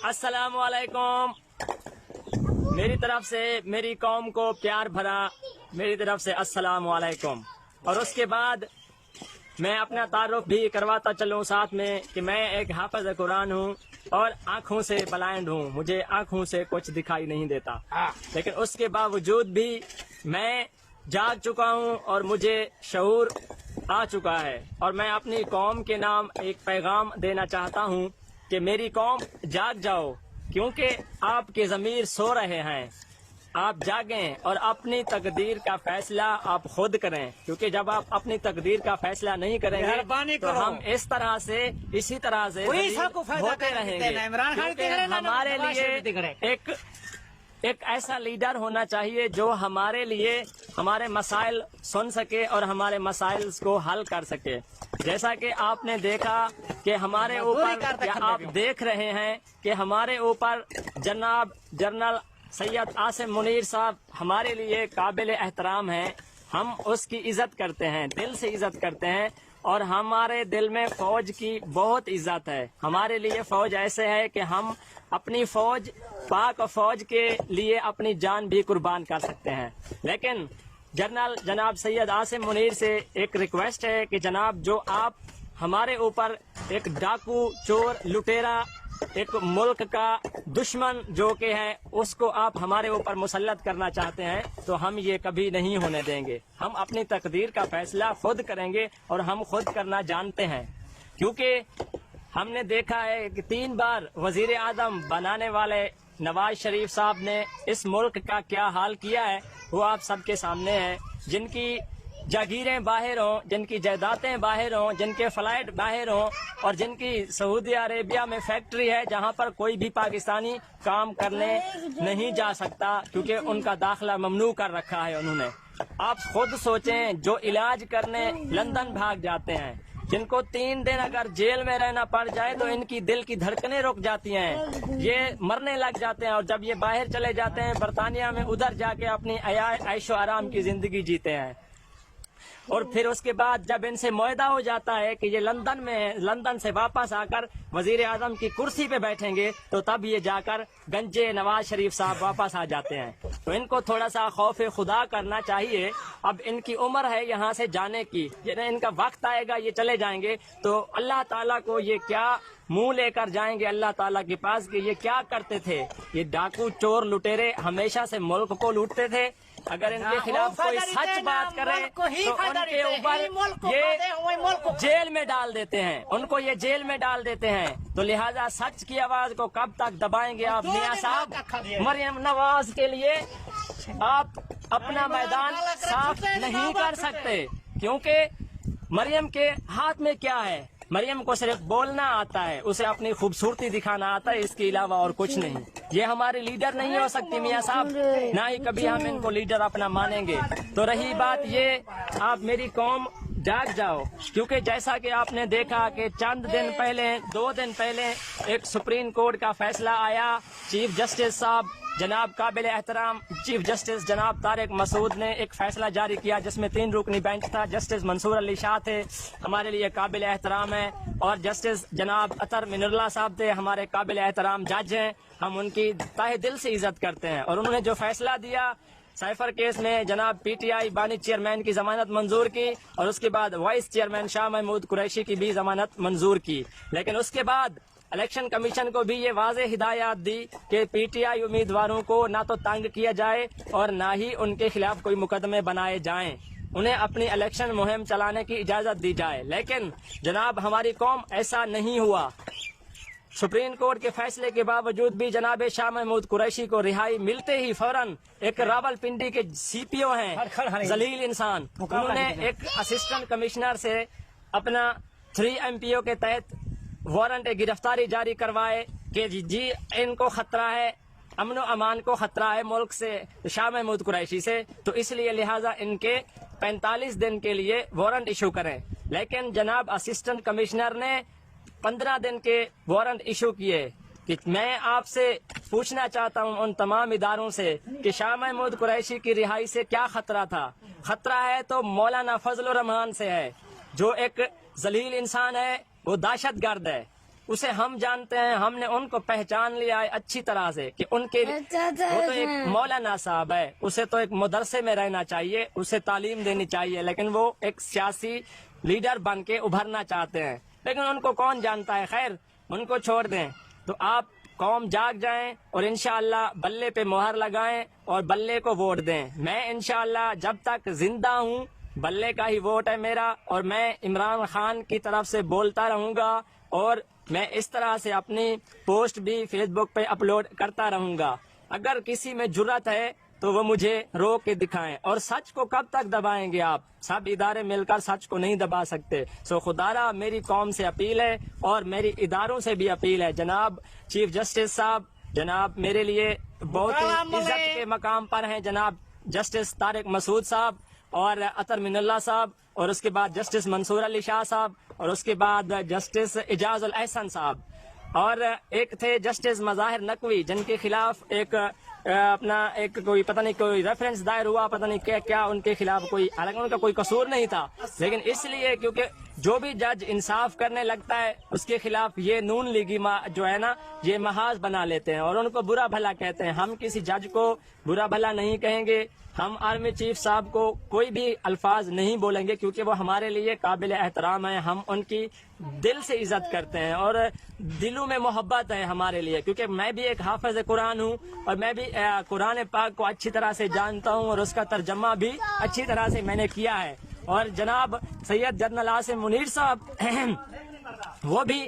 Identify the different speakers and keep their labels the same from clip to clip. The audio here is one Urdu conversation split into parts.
Speaker 1: السلام علیکم، میری طرف سے میری قوم کو پیار بھرا میری طرف سے السلام علیکم۔ اور اس کے بعد میں اپنا تعارف بھی کرواتا چلوں ساتھ میں کہ میں ایک حافظ قرآن ہوں اور آنکھوں سے بلائنڈ ہوں، مجھے آنکھوں سے کچھ دکھائی نہیں دیتا، لیکن اس کے باوجود بھی میں جاگ چکا ہوں اور مجھے شعور آ چکا ہے، اور میں اپنی قوم کے نام ایک پیغام دینا چاہتا ہوں کہ میری قوم جاگ جاؤ، کیونکہ آپ کے ضمیر سو رہے ہیں، آپ جاگیں اور اپنی تقدیر کا فیصلہ آپ خود کریں، کیونکہ جب آپ اپنی تقدیر کا فیصلہ نہیں کریں گے تو ہم اسی طرح سے ہوتے رہیں گے، کیونکہ ہمارے لیے ایک ایسا لیڈر ہونا چاہیے جو ہمارے لیے ہمارے مسائل سن سکے اور ہمارے مسائل کو حل کر سکے۔ جیسا کہ آپ نے دیکھا کہ ہمارے اوپر، یا آپ دیکھ رہے ہیں کہ ہمارے اوپر جناب جنرل سید عاصم منیر صاحب ہمارے لیے قابل احترام ہیں، ہم اس کی عزت کرتے ہیں، دل سے عزت کرتے ہیں، اور ہمارے دل میں فوج کی بہت عزت ہے۔ ہمارے لیے فوج ایسے ہے کہ ہم اپنی فوج، پاک فوج کے لیے اپنی جان بھی قربان کر سکتے ہیں، لیکن جنرل جناب سید عاصم منیر سے ایک ریکویسٹ ہے کہ جناب جو آپ ہمارے اوپر ایک ڈاکو، چور، لٹیرا، ایک ملک کا دشمن جو کہ ہے، اس کو آپ ہمارے اوپر مسلط کرنا چاہتے ہیں تو ہم یہ کبھی نہیں ہونے دیں گے۔ ہم اپنی تقدیر کا فیصلہ خود کریں گے اور ہم خود کرنا جانتے ہیں، کیونکہ ہم نے دیکھا ہے کہ 3 بار وزیر اعظم بنانے والے نواز شریف صاحب نے اس ملک کا کیا حال کیا ہے وہ آپ سب کے سامنے ہے۔ جن کی جاگیریں باہر ہوں، جن کی جائیدادیں باہر ہوں، جن کے فلائٹ باہر ہوں، اور جن کی سعودی عربیہ میں فیکٹری ہے جہاں پر کوئی بھی پاکستانی کام کرنے نہیں جا سکتا کیونکہ ان کا داخلہ ممنوع کر رکھا ہے انہوں نے۔ آپ خود سوچیں، جو علاج کرنے لندن بھاگ جاتے ہیں، جن کو 3 دن اگر جیل میں رہنا پڑ جائے تو ان کی دل کی دھڑکنیں رک جاتی ہیں، یہ مرنے لگ جاتے ہیں، اور جب یہ باہر چلے جاتے ہیں برطانیہ میں، ادھر جا کے اپنی عیش و آرام کی زندگی جیتے ہیں، اور پھر اس کے بعد جب ان سے معاہدہ ہو جاتا ہے کہ یہ لندن میں ہے، لندن سے واپس آ کر وزیر اعظم کی کرسی پہ بیٹھیں گے تو تب یہ جا کر گنجے نواز شریف صاحب واپس آ جاتے ہیں۔ تو ان کو تھوڑا سا خوف خدا کرنا چاہیے، اب ان کی عمر ہے یہاں سے جانے کی، ان کا وقت آئے گا یہ چلے جائیں گے تو اللہ تعالیٰ کو یہ کیا منہ لے کر جائیں گے اللہ تعالیٰ کے پاس کہ یہ کیا کرتے تھے، یہ ڈاکو، چور، لٹیرے ہمیشہ سے ملک کو لوٹتے تھے، اگر ان کے خلاف کوئی سچ بات کرے تو ان کے اوپر یہ جیل میں ڈال دیتے ہیں، ان کو یہ جیل میں ڈال دیتے ہیں، تو لہٰذا سچ کی آواز کو کب تک دبائیں گے آپ میاں صاحب؟ مریم نواز کے لیے آپ اپنا میدان صاف نہیں کر سکتے، کیونکہ مریم کے ہاتھ میں کیا ہے؟ مریم کو صرف بولنا آتا ہے، اسے اپنی خوبصورتی دکھانا آتا ہے، اس کے علاوہ اور کچھ نہیں۔ یہ ہمارے لیڈر نہیں ہو سکتی میاں صاحب، نہ ہی کبھی ہم ان کو لیڈر اپنا مانیں گے۔ تو رہی بات یہ، آپ میری قوم جاگ جاؤ، کیونکہ جیسا کہ آپ نے دیکھا کہ چند دن پہلے، 2 دن پہلے ایک سپریم کورٹ کا فیصلہ آیا، چیف جسٹس صاحب جناب قابل احترام چیف جسٹس جناب طارق مسعود نے ایک فیصلہ جاری کیا جس میں 3 رکنی بینچ تھا، جسٹس منصور علی شاہ تھے، ہمارے لیے قابل احترام ہیں، اور جسٹس جناب اطہر منیر اللہ صاحب تھے، ہمارے قابل احترام جج ہیں، ہم ان کی تہ دل سے عزت کرتے ہیں، اور انہوں نے جو فیصلہ دیا سائفر کیس میں جناب پی ٹی آئی بانی چیئرمین کی ضمانت منظور کی، اور اس کے بعد وائس چیئرمین شاہ محمود قریشی کی بھی ضمانت منظور کی، لیکن اس کے بعد الیکشن کمیشن کو بھی یہ واضح ہدایات دی کہ پی ٹی آئی امیدواروں کو نہ تو تنگ کیا جائے اور نہ ہی ان کے خلاف کوئی مقدمے بنائے جائیں، انہیں اپنی الیکشن مہم چلانے کی اجازت دی جائے، لیکن جناب ہماری قوم ایسا نہیں ہوا۔ سپریم کورٹ کے فیصلے کے باوجود بھی جناب شاہ محمود قریشی کو رہائی ملتے ہی فوراً ایک راول پنڈی کے سی پی او ہیں ذلیل انسان، انہوں نے ایک اسسٹنٹ کمشنر سے اپنا 3 MPO کے تحت وارنٹ گرفتاری جاری کروائے کہ جی ان کو خطرہ ہے، امن و امان کو خطرہ ہے ملک سے، شاہ محمود قریشی سے، تو اس لیے لہٰذا ان کے 45 دن کے لیے وارنٹ ایشو کریں، لیکن جناب اسسٹنٹ کمشنر نے 15 دن کے وارنٹ ایشو کیے۔ کہ میں آپ سے پوچھنا چاہتا ہوں ان تمام اداروں سے کہ شاہ محمود قریشی کی رہائی سے کیا خطرہ تھا؟ خطرہ ہے تو مولانا فضل الرحمان سے ہے، جو ایک ذلیل انسان ہے، وہ دہشت گرد ہے، اسے ہم جانتے ہیں، ہم نے ان کو پہچان لیا ہے اچھی طرح سے کہ ان کے وہ تو ایک مولانا صاحب ہے، اسے تو ایک مدرسے میں رہنا چاہیے، اسے تعلیم دینی چاہیے، لیکن وہ ایک سیاسی لیڈر بن کے ابھرنا چاہتے ہیں، لیکن ان کو کون جانتا ہے، خیر ان کو چھوڑ دیں۔ تو آپ قوم جاگ جائیں اور انشاءاللہ بلے پہ مہر لگائیں اور بلے کو ووٹ دیں۔ میں انشاءاللہ جب تک زندہ ہوں بلے کا ہی ووٹ ہے میرا، اور میں عمران خان کی طرف سے بولتا رہوں گا، اور میں اس طرح سے اپنی پوسٹ بھی فیس بک پہ اپلوڈ کرتا رہوں گا۔ اگر کسی میں جرأت ہے تو وہ مجھے روک کے دکھائیں، اور سچ کو کب تک دبائیں گے آپ؟ سب ادارے مل کر سچ کو نہیں دبا سکتے۔ سو خدارا میری قوم سے اپیل ہے اور میری اداروں سے بھی اپیل ہے، جناب چیف جسٹس صاحب، جناب میرے لیے بہت ہی عزت کے مقام پر ہیں جناب جسٹس طارق مسعود صاحب اور اطہر من اللہ صاحب، اور اس کے بعد جسٹس منصور علی شاہ صاحب، اور اس کے بعد جسٹس اعجاز الاحسن صاحب، اور ایک تھے جسٹس مظاہر نقوی جن کے خلاف ایک اپنا ایک کوئی پتہ نہیں کوئی ریفرنس دائر ہوا، پتہ نہیں کیا ان کے خلاف، کوئی حالانکہ ان کا کوئی قصور نہیں تھا، لیکن اس لیے کیونکہ جو بھی جج انصاف کرنے لگتا ہے اس کے خلاف یہ نون لیگی جو ہے نا یہ محاذ بنا لیتے ہیں اور ان کو برا بھلا کہتے ہیں۔ ہم کسی جج کو برا بھلا نہیں کہیں گے، ہم آرمی چیف صاحب کو کوئی بھی الفاظ نہیں بولیں گے کیونکہ وہ ہمارے لیے قابل احترام ہیں، ہم ان کی دل سے عزت کرتے ہیں اور دلوں میں محبت ہے ہمارے لیے، کیونکہ میں بھی ایک حافظ قرآن ہوں اور میں بھی قرآن پاک کو اچھی طرح سے جانتا ہوں اور اس کا ترجمہ بھی اچھی طرح سے میں نے کیا ہے۔ اور جناب سید جنرل عاصم منیر صاحب وہ بھی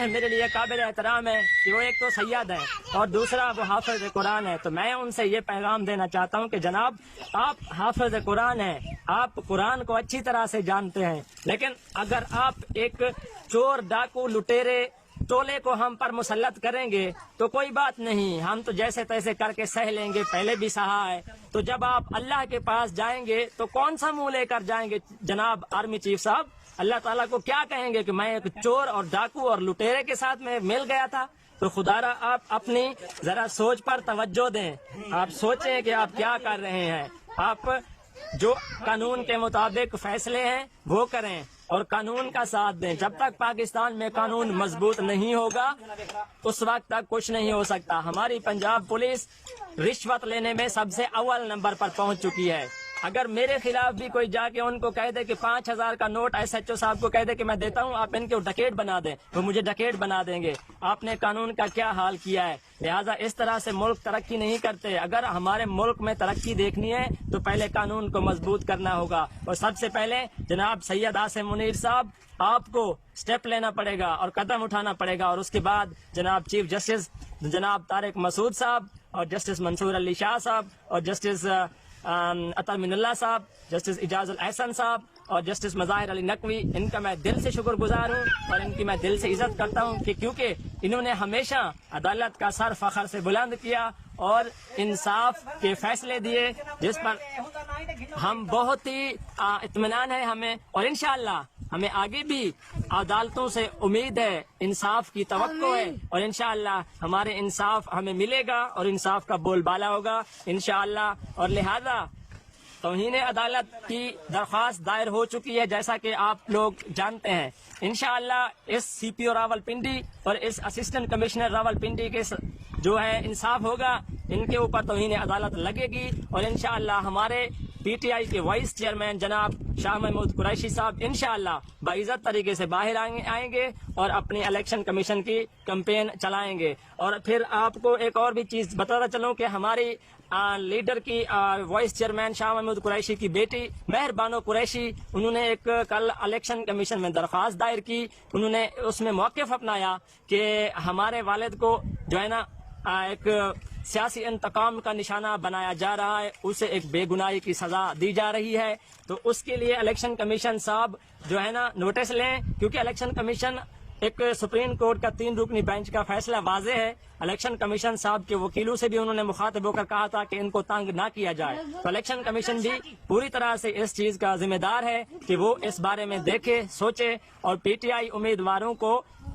Speaker 1: میرے لیے قابل احترام ہے کہ وہ ایک تو سید ہے اور دوسرا وہ حافظ قرآن ہے۔ تو میں ان سے یہ پیغام دینا چاہتا ہوں کہ جناب آپ حافظ قرآن ہیں، آپ قرآن کو اچھی طرح سے جانتے ہیں، لیکن اگر آپ ایک چور ڈاکو لٹیرے ٹولے کو ہم پر مسلط کریں گے تو کوئی بات نہیں، ہم تو جیسے تیسے کر کے سہ لیں گے، پہلے بھی سہا ہے۔ تو جب آپ اللہ کے پاس جائیں گے تو کون سا منہ لے کر جائیں گے جناب آرمی چیف صاحب؟ اللہ تعالیٰ کو کیا کہیں گے کہ میں ایک چور اور ڈاکو اور لٹیرے کے ساتھ میں مل گیا تھا؟ تو خدارا آپ اپنی ذرا سوچ پر توجہ دیں، آپ سوچیں کہ آپ کیا کر رہے ہیں، آپ جو قانون کے مطابق فیصلے ہیں وہ کریں اور قانون کا ساتھ دیں۔ جب تک پاکستان میں قانون مضبوط نہیں ہوگا اس وقت تک کچھ نہیں ہو سکتا۔ ہماری پنجاب پولیس رشوت لینے میں سب سے اول نمبر پر پہنچ چکی ہے۔ اگر میرے خلاف بھی کوئی جا کے ان کو کہہ دے کہ 5000 کا نوٹ ایس ایچ او صاحب کو کہہ دے کہ میں دیتا ہوں، آپ ان کو ڈکیٹ بنا دیں، وہ مجھے ڈکیٹ بنا دیں گے۔ آپ نے قانون کا کیا حال کیا ہے؟ لہٰذا اس طرح سے ملک ترقی نہیں کرتے۔ اگر ہمارے ملک میں ترقی دیکھنی ہے تو پہلے قانون کو مضبوط کرنا ہوگا، اور سب سے پہلے جناب سید عاصم منیر صاحب آپ کو سٹیپ لینا پڑے گا اور قدم اٹھانا پڑے گا، اور اس کے بعد جناب چیف جسٹس جناب طارق مسعود صاحب اور جسٹس منصور علی شاہ صاحب اور جسٹس اطہر من اللہ صاحب، جسٹس اعجاز الاحسن صاحب اور جسٹس مظاہر علی نقوی، ان کا میں دل سے شکر گزار ہوں اور ان کی میں دل سے عزت کرتا ہوں کہ کیونکہ انہوں نے ہمیشہ عدالت کا سر فخر سے بلند کیا اور انصاف کے فیصلے دیے جس پر ہم بہت ہی اطمینان ہے ہمیں، اور انشاءاللہ ہمیں آگے بھی عدالتوں سے امید ہے، انصاف کی توقع ہے، اور انشاءاللہ ہمارے انصاف ہمیں ملے گا اور انصاف کا بول بالا ہوگا انشاءاللہ۔ اور لہذا توہین عدالت کی درخواست دائر ہو چکی ہے جیسا کہ آپ لوگ جانتے ہیں۔ انشاءاللہ اس سی پی او راولپنڈی اور اس اسسٹنٹ کمشنر راولپنڈی کے جو ہے انصاف ہوگا، ان کے اوپر توہین عدالت لگے گی، اور انشاءاللہ ہمارے پی ٹی آئی کے وائس چیئرمین جناب شاہ محمود قریشی صاحب انشاءاللہ باعزت طریقے سے باہر آئیں گے اور اپنی الیکشن کمیشن کی کمپین چلائیں گے۔ اور پھر آپ کو ایک اور بھی چیز بتاتا چلوں کہ ہماری لیڈر کی وائس چیئرمین شاہ محمود قریشی کی بیٹی مہر بانو قریشی، انہوں نے ایک کل الیکشن کمیشن میں درخواست دائر کی، انہوں نے اس میں موقف اپنایا کہ ہمارے والد کو جو ہے نا ایک سیاسی انتقام کا نشانہ بنایا جا رہا ہے، اسے ایک بے گناہی کی سزا دی جا رہی ہے، تو اس کے لیے الیکشن کمیشن صاحب جو ہے نا نوٹس لیں، کیونکہ الیکشن کمیشن ایک سپریم کورٹ کا 3 رکنی بینچ کا فیصلہ واضح ہے۔ الیکشن کمیشن صاحب کے وکیلوں سے بھی انہوں نے مخاطب ہو کر کہا تھا کہ ان کو تنگ نہ کیا جائے، تو الیکشن کمیشن بھی پوری طرح سے اس چیز کا ذمہ دار ہے کہ وہ اس بارے میں دیکھے، سوچے اور پی ٹی آئی امیدواروں کو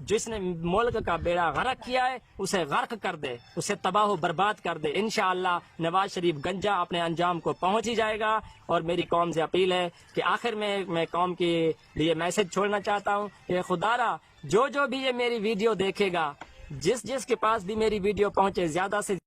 Speaker 1: جس نے ملک کا بیڑا غرق کیا ہے اسے غرق کر دے، اسے تباہ و برباد کر دے۔ انشاءاللہ نواز شریف گنجا اپنے انجام کو پہنچ ہی جائے گا۔ اور میری قوم سے اپیل ہے کہ آخر میں قوم کے لیے میسج چھوڑنا چاہتا ہوں کہ خدا را جو بھی یہ میری ویڈیو دیکھے گا، جس کے پاس بھی میری ویڈیو پہنچے، زیادہ سے